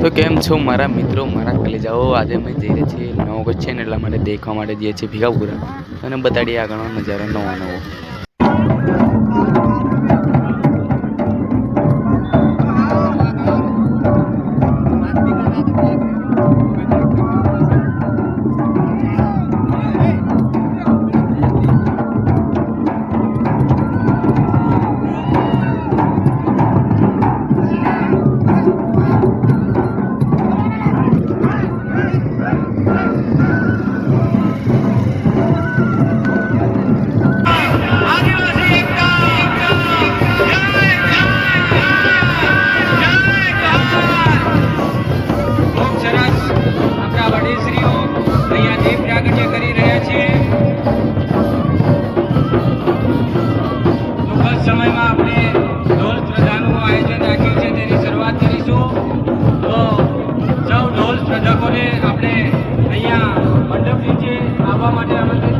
તો કેમ છો મારા મિત્રો, મારા કલેજાઓ? આજે અમે જઈ રહ્યા છીએ નવો છે ને એટલા માટે દેખવા માટે જઈએ છીએ ભીખાપુરા અને બતાડીએ આગળનો નજારો નવો નવો. સમયમાં આપણે ઢોલ સ્પર્ધાનું આયોજન રાખ્યું છે, તેની શરૂઆત કરીશું. તો સૌ ઢોલ સ્પર્ધકોને આપણે અહીંયા મંડપ નીચે આવવા માટે આમંત્રિત